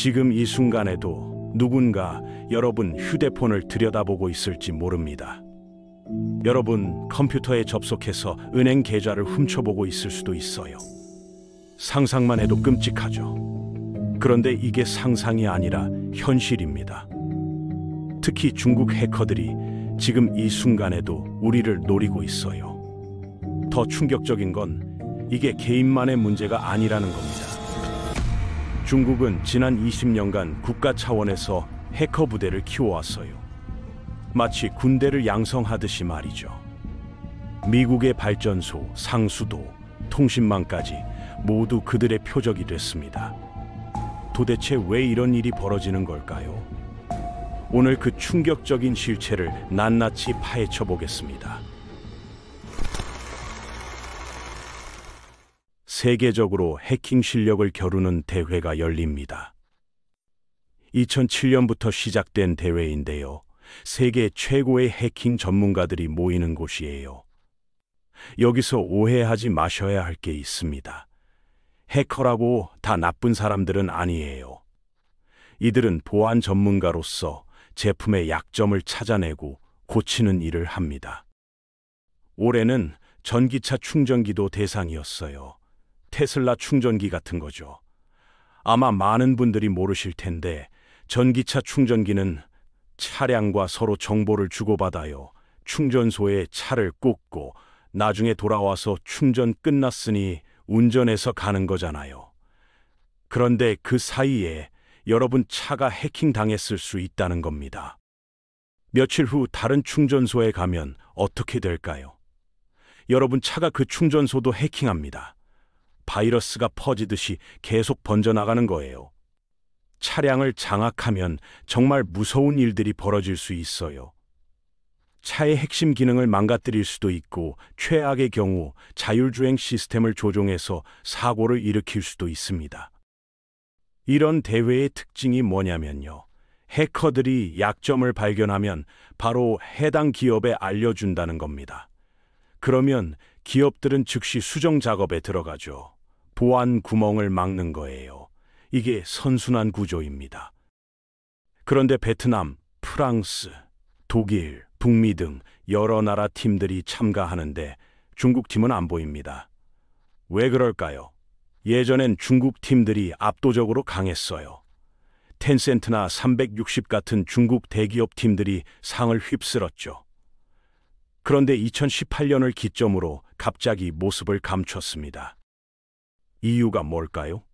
지금 이 순간에도 누군가 여러분 휴대폰을 들여다보고 있을지 모릅니다. 여러분 컴퓨터에 접속해서 은행 계좌를 훔쳐보고 있을 수도 있어요. 상상만 해도 끔찍하죠. 그런데 이게 상상이 아니라 현실입니다. 특히 중국 해커들이 지금 이 순간에도 우리를 노리고 있어요. 더 충격적인 건 이게 개인만의 문제가 아니라는 겁니다. 중국은 지난 20년간 국가 차원에서 해커 부대를 키워왔어요. 마치 군대를 양성하듯이 말이죠. 미국의 발전소, 상수도, 통신망까지 모두 그들의 표적이 됐습니다. 도대체 왜 이런 일이 벌어지는 걸까요? 오늘 그 충격적인 실체를 낱낱이 파헤쳐 보겠습니다. 세계적으로 해킹 실력을 겨루는 대회가 열립니다. 2007년부터 시작된 대회인데요. 세계 최고의 해킹 전문가들이 모이는 곳이에요. 여기서 오해하지 마셔야 할 게 있습니다. 해커라고 다 나쁜 사람들은 아니에요. 이들은 보안 전문가로서 제품의 약점을 찾아내고 고치는 일을 합니다. 올해는 전기차 충전기도 대상이었어요. 테슬라 충전기 같은 거죠. 아마 많은 분들이 모르실 텐데 전기차 충전기는 차량과 서로 정보를 주고받아요. 충전소에 차를 꽂고 나중에 돌아와서 충전 끝났으니 운전해서 가는 거잖아요. 그런데 그 사이에 여러분 차가 해킹당했을 수 있다는 겁니다. 며칠 후 다른 충전소에 가면 어떻게 될까요? 여러분 차가 그 충전소도 해킹합니다. 바이러스가 퍼지듯이 계속 번져나가는 거예요. 차량을 장악하면 정말 무서운 일들이 벌어질 수 있어요. 차의 핵심 기능을 망가뜨릴 수도 있고 최악의 경우 자율주행 시스템을 조종해서 사고를 일으킬 수도 있습니다. 이런 대회의 특징이 뭐냐면요. 해커들이 약점을 발견하면 바로 해당 기업에 알려준다는 겁니다. 그러면 기업들은 즉시 수정 작업에 들어가죠. 보안 구멍을 막는 거예요. 이게 선순환 구조입니다. 그런데 베트남, 프랑스, 독일, 북미 등 여러 나라 팀들이 참가하는데 중국 팀은 안 보입니다. 왜 그럴까요? 예전엔 중국 팀들이 압도적으로 강했어요. 텐센트나 360 같은 중국 대기업 팀들이 상을 휩쓸었죠. 그런데 2018년을 기점으로 갑자기 모습을 감췄습니다. 이유가 뭘까요?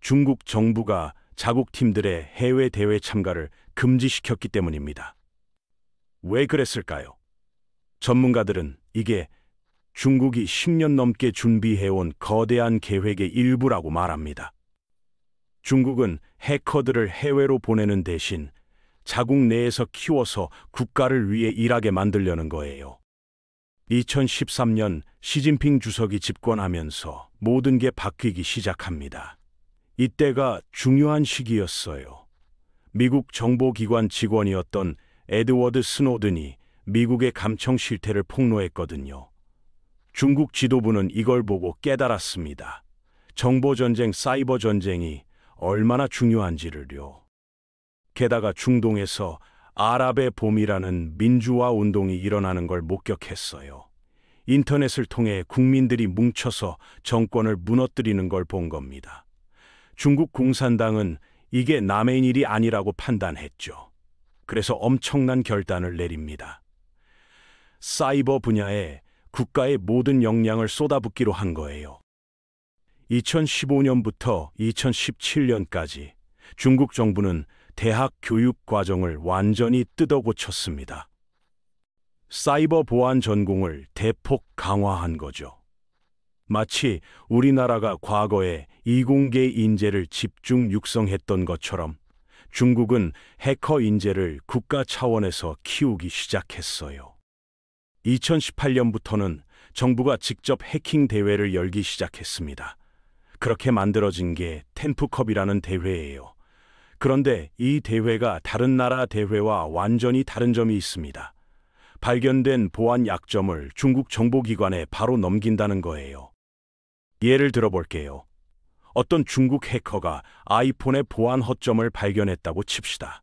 중국 정부가 자국 팀들의 해외 대회 참가를 금지시켰기 때문입니다. 왜 그랬을까요? 전문가들은 이게 중국이 10년 넘게 준비해온 거대한 계획의 일부라고 말합니다. 중국은 해커들을 해외로 보내는 대신 자국 내에서 키워서 국가를 위해 일하게 만들려는 거예요. 2013년 시진핑 주석이 집권하면서 모든 게 바뀌기 시작합니다. 이때가 중요한 시기였어요. 미국 정보기관 직원이었던 에드워드 스노든이 미국의 감청 실태를 폭로했거든요. 중국 지도부는 이걸 보고 깨달았습니다. 정보전쟁, 사이버 전쟁이 얼마나 중요한지를요. 게다가 중동에서 아랍의 봄이라는 민주화 운동이 일어나는 걸 목격했어요. 인터넷을 통해 국민들이 뭉쳐서 정권을 무너뜨리는 걸 본 겁니다. 중국 공산당은 이게 남의 일이 아니라고 판단했죠. 그래서 엄청난 결단을 내립니다. 사이버 분야에 국가의 모든 역량을 쏟아붓기로 한 거예요. 2015년부터 2017년까지 중국 정부는 대학 교육 과정을 완전히 뜯어고쳤습니다. 사이버 보안 전공을 대폭 강화한 거죠. 마치 우리나라가 과거에 이공계 인재를 집중 육성했던 것처럼 중국은 해커 인재를 국가 차원에서 키우기 시작했어요. 2018년부터는 정부가 직접 해킹 대회를 열기 시작했습니다. 그렇게 만들어진 게 텐프컵이라는 대회예요. 그런데 이 대회가 다른 나라 대회와 완전히 다른 점이 있습니다. 발견된 보안 약점을 중국 정보기관에 바로 넘긴다는 거예요. 예를 들어볼게요. 어떤 중국 해커가 아이폰의 보안 허점을 발견했다고 칩시다.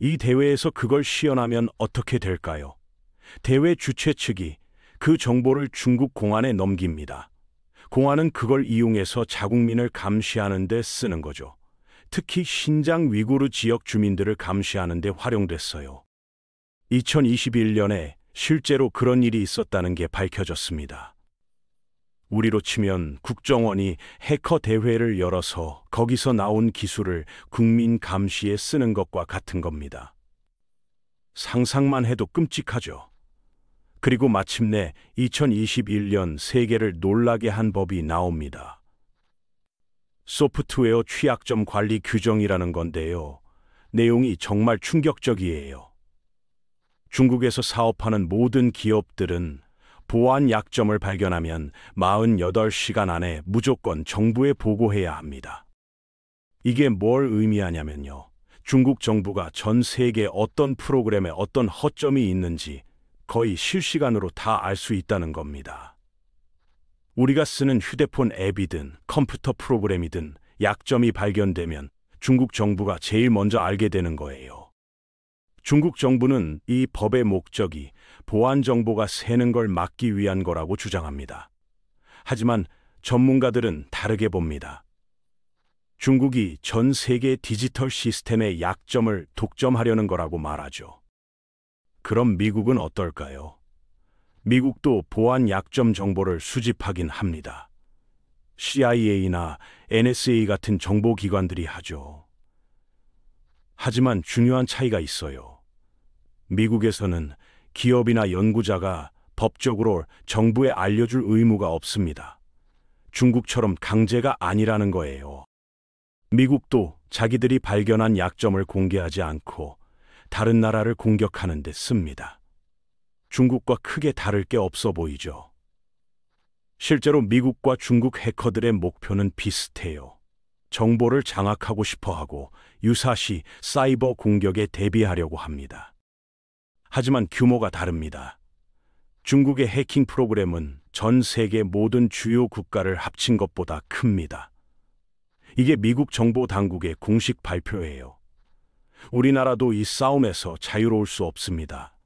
이 대회에서 그걸 시연하면 어떻게 될까요? 대회 주최 측이 그 정보를 중국 공안에 넘깁니다. 공안은 그걸 이용해서 자국민을 감시하는 데 쓰는 거죠. 특히 신장 위구르 지역 주민들을 감시하는 데 활용됐어요. 2021년에 실제로 그런 일이 있었다는 게 밝혀졌습니다. 우리로 치면 국정원이 해커 대회를 열어서 거기서 나온 기술을 국민 감시에 쓰는 것과 같은 겁니다. 상상만 해도 끔찍하죠. 그리고 마침내 2021년 세계를 놀라게 한 법이 나옵니다. 소프트웨어 취약점 관리 규정이라는 건데요. 내용이 정말 충격적이에요. 중국에서 사업하는 모든 기업들은 보안 약점을 발견하면 48시간 안에 무조건 정부에 보고해야 합니다. 이게 뭘 의미하냐면요. 중국 정부가 전 세계 어떤 프로그램에 어떤 허점이 있는지 거의 실시간으로 다 알 수 있다는 겁니다. 우리가 쓰는 휴대폰 앱이든 컴퓨터 프로그램이든 약점이 발견되면 중국 정부가 제일 먼저 알게 되는 거예요. 중국 정부는 이 법의 목적이 보안 정보가 새는 걸 막기 위한 거라고 주장합니다. 하지만 전문가들은 다르게 봅니다. 중국이 전 세계 디지털 시스템의 약점을 독점하려는 거라고 말하죠. 그럼 미국은 어떨까요? 미국도 보안 약점 정보를 수집하긴 합니다. CIA나 NSA 같은 정보기관들이 하죠. 하지만 중요한 차이가 있어요. 미국에서는 기업이나 연구자가 법적으로 정부에 알려줄 의무가 없습니다. 중국처럼 강제가 아니라는 거예요. 미국도 자기들이 발견한 약점을 공개하지 않고 다른 나라를 공격하는 데 씁니다. 중국과 크게 다를 게 없어 보이죠. 실제로 미국과 중국 해커들의 목표는 비슷해요. 정보를 장악하고 싶어 하고 유사시 사이버 공격에 대비하려고 합니다. 하지만 규모가 다릅니다. 중국의 해킹 프로그램은 전 세계 모든 주요 국가를 합친 것보다 큽니다. 이게 미국 정보 당국의 공식 발표예요. 우리나라도 이 싸움에서 자유로울 수 없습니다.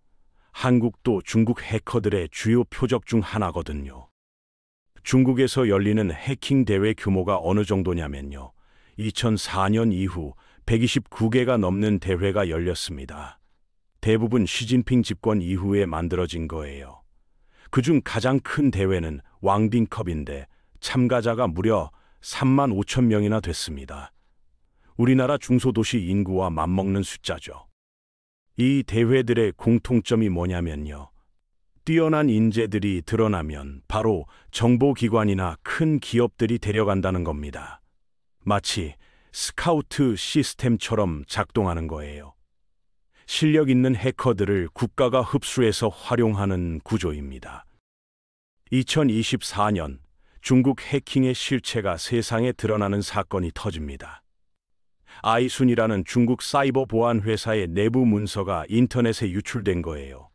한국도 중국 해커들의 주요 표적 중 하나거든요. 중국에서 열리는 해킹 대회 규모가 어느 정도냐면요. 2004년 이후 129개가 넘는 대회가 열렸습니다. 대부분 시진핑 집권 이후에 만들어진 거예요. 그중 가장 큰 대회는 왕빙컵인데 참가자가 무려 3만 5천 명이나 됐습니다. 우리나라 중소도시 인구와 맞먹는 숫자죠. 이 대회들의 공통점이 뭐냐면요. 뛰어난 인재들이 드러나면 바로 정보기관이나 큰 기업들이 데려간다는 겁니다. 마치 스카우트 시스템처럼 작동하는 거예요. 실력 있는 해커들을 국가가 흡수해서 활용하는 구조입니다. 2024년 중국 해킹의 실체가 세상에 드러나는 사건이 터집니다. 아이순이라는 중국 사이버 보안 회사의 내부 문서가 인터넷에 유출된 거예요.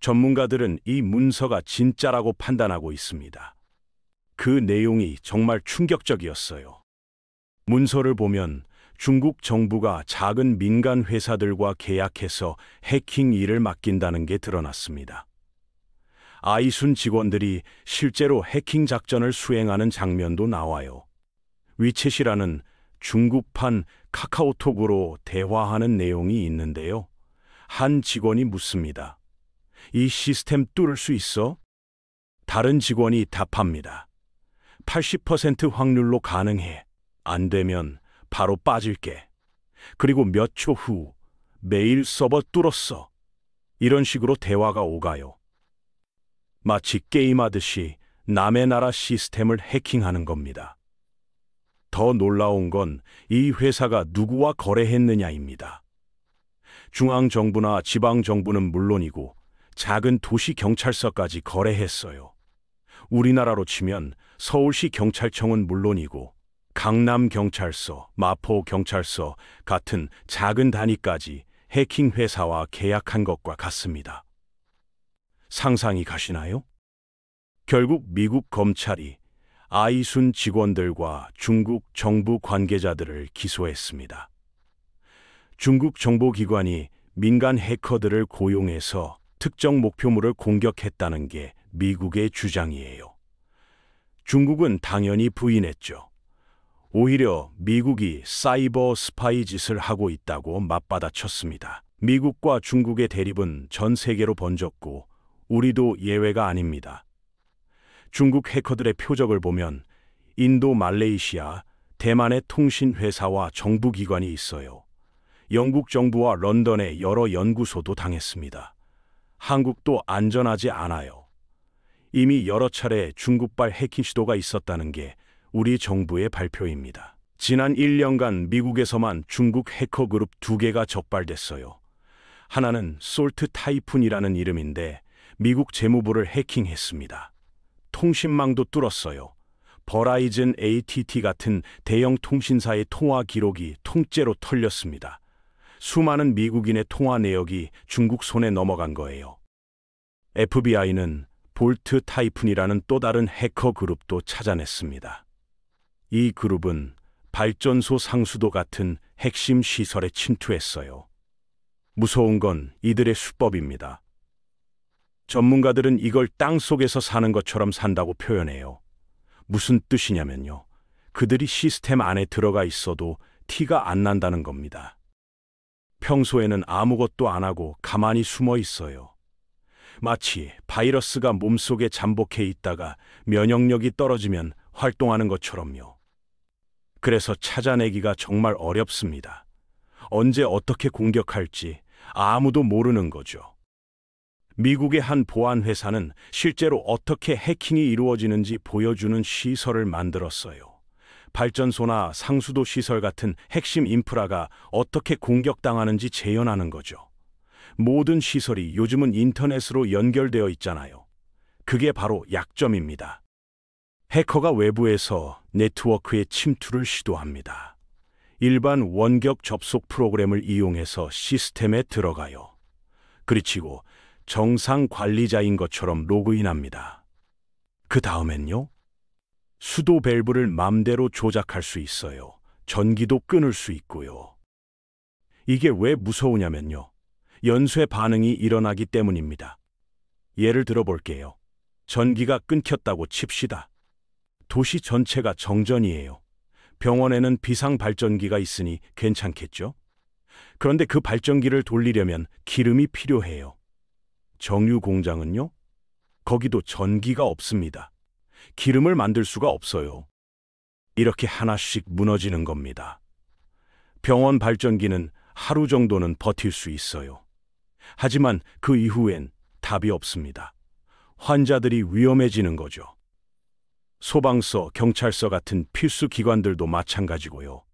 전문가들은 이 문서가 진짜라고 판단하고 있습니다. 그 내용이 정말 충격적이었어요. 문서를 보면 중국 정부가 작은 민간 회사들과 계약해서 해킹 일을 맡긴다는 게 드러났습니다. 아이순 직원들이 실제로 해킹 작전을 수행하는 장면도 나와요. 위챗이라는 중국판 카카오톡으로 대화하는 내용이 있는데요. 한 직원이 묻습니다. 이 시스템 뚫을 수 있어? 다른 직원이 답합니다. 80% 확률로 가능해. 안 되면 바로 빠질게. 그리고 몇 초 후 메일 서버 뚫었어. 이런 식으로 대화가 오가요. 마치 게임하듯이 남의 나라 시스템을 해킹하는 겁니다. 더 놀라운 건 이 회사가 누구와 거래했느냐입니다. 중앙정부나 지방정부는 물론이고 작은 도시 경찰서까지 거래했어요. 우리나라로 치면 서울시 경찰청은 물론이고 강남경찰서, 마포경찰서 같은 작은 단위까지 해킹 회사와 계약한 것과 같습니다. 상상이 가시나요? 결국 미국 검찰이 아이순 직원들과 중국 정부 관계자들을 기소했습니다. 중국 정보기관이 민간 해커들을 고용해서 특정 목표물을 공격했다는 게 미국의 주장이에요. 중국은 당연히 부인했죠. 오히려 미국이 사이버 스파이 짓을 하고 있다고 맞받아쳤습니다. 미국과 중국의 대립은 전 세계로 번졌고 우리도 예외가 아닙니다. 중국 해커들의 표적을 보면 인도, 말레이시아, 대만의 통신회사와 정부기관이 있어요. 영국 정부와 런던의 여러 연구소도 당했습니다. 한국도 안전하지 않아요. 이미 여러 차례 중국발 해킹 시도가 있었다는 게 우리 정부의 발표입니다. 지난 1년간 미국에서만 중국 해커 그룹 2개가 적발됐어요. 하나는 솔트 타이푼이라는 이름인데 미국 재무부를 해킹했습니다. 통신망도 뚫었어요. 버라이즌 AT&T 같은 대형 통신사의 통화 기록이 통째로 털렸습니다. 수많은 미국인의 통화 내역이 중국 손에 넘어간 거예요. FBI는 볼트 타이푼이라는 또 다른 해커 그룹도 찾아냈습니다. 이 그룹은 발전소 상수도 같은 핵심 시설에 침투했어요. 무서운 건 이들의 수법입니다. 전문가들은 이걸 땅속에서 사는 것처럼 산다고 표현해요. 무슨 뜻이냐면요. 그들이 시스템 안에 들어가 있어도 티가 안 난다는 겁니다. 평소에는 아무것도 안 하고 가만히 숨어 있어요. 마치 바이러스가 몸속에 잠복해 있다가 면역력이 떨어지면 활동하는 것처럼요. 그래서 찾아내기가 정말 어렵습니다. 언제 어떻게 공격할지 아무도 모르는 거죠. 미국의 한 보안 회사는 실제로 어떻게 해킹이 이루어지는지 보여주는 시설을 만들었어요. 발전소나 상수도 시설 같은 핵심 인프라가 어떻게 공격당하는지 재현하는 거죠. 모든 시설이 요즘은 인터넷으로 연결되어 있잖아요. 그게 바로 약점입니다. 해커가 외부에서 네트워크에 침투를 시도합니다. 일반 원격 접속 프로그램을 이용해서 시스템에 들어가요. 그리치고 정상 관리자인 것처럼 로그인합니다. 그 다음엔요? 수도 밸브를 맘대로 조작할 수 있어요. 전기도 끊을 수 있고요. 이게 왜 무서우냐면요. 연쇄 반응이 일어나기 때문입니다. 예를 들어 볼게요. 전기가 끊겼다고 칩시다. 도시 전체가 정전이에요. 병원에는 비상 발전기가 있으니 괜찮겠죠? 그런데 그 발전기를 돌리려면 기름이 필요해요. 정유 공장은요? 거기도 전기가 없습니다. 기름을 만들 수가 없어요. 이렇게 하나씩 무너지는 겁니다. 병원 발전기는 하루 정도는 버틸 수 있어요. 하지만 그 이후엔 답이 없습니다. 환자들이 위험해지는 거죠. 소방서, 경찰서 같은 필수 기관들도 마찬가지고요.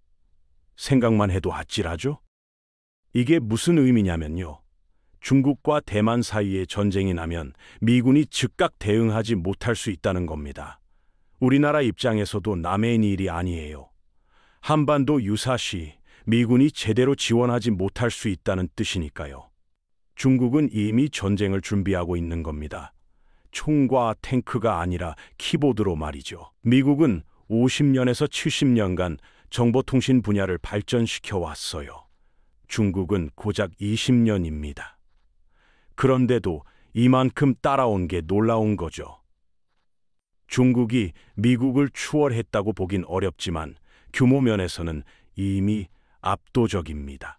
생각만 해도 아찔하죠? 이게 무슨 의미냐면요. 중국과 대만 사이에 전쟁이 나면 미군이 즉각 대응하지 못할 수 있다는 겁니다. 우리나라 입장에서도 남의 일이 아니에요. 한반도 유사시 미군이 제대로 지원하지 못할 수 있다는 뜻이니까요. 중국은 이미 전쟁을 준비하고 있는 겁니다. 총과 탱크가 아니라 키보드로 말이죠. 미국은 50년에서 70년간 정보통신 분야를 발전시켜 왔어요. 중국은 고작 20년입니다. 그런데도 이만큼 따라온 게 놀라운 거죠. 중국이 미국을 추월했다고 보긴 어렵지만 규모 면에서는 이미 압도적입니다.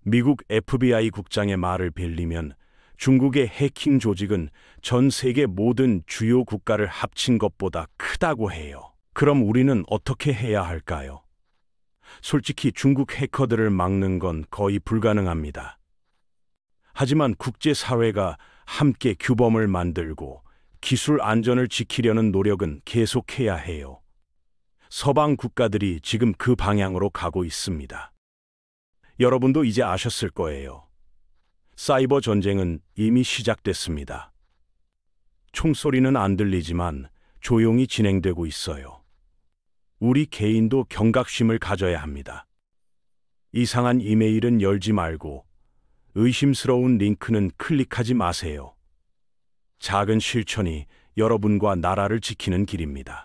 미국 FBI 국장의 말을 빌리면 중국의 해킹 조직은 전 세계 모든 주요 국가를 합친 것보다 크다고 해요. 그럼 우리는 어떻게 해야 할까요? 솔직히 중국 해커들을 막는 건 거의 불가능합니다. 하지만 국제사회가 함께 규범을 만들고 기술 안전을 지키려는 노력은 계속해야 해요. 서방 국가들이 지금 그 방향으로 가고 있습니다. 여러분도 이제 아셨을 거예요. 사이버 전쟁은 이미 시작됐습니다. 총소리는 안 들리지만 조용히 진행되고 있어요. 우리 개인도 경각심을 가져야 합니다. 이상한 이메일은 열지 말고 의심스러운 링크는 클릭하지 마세요. 작은 실천이 여러분과 나라를 지키는 길입니다.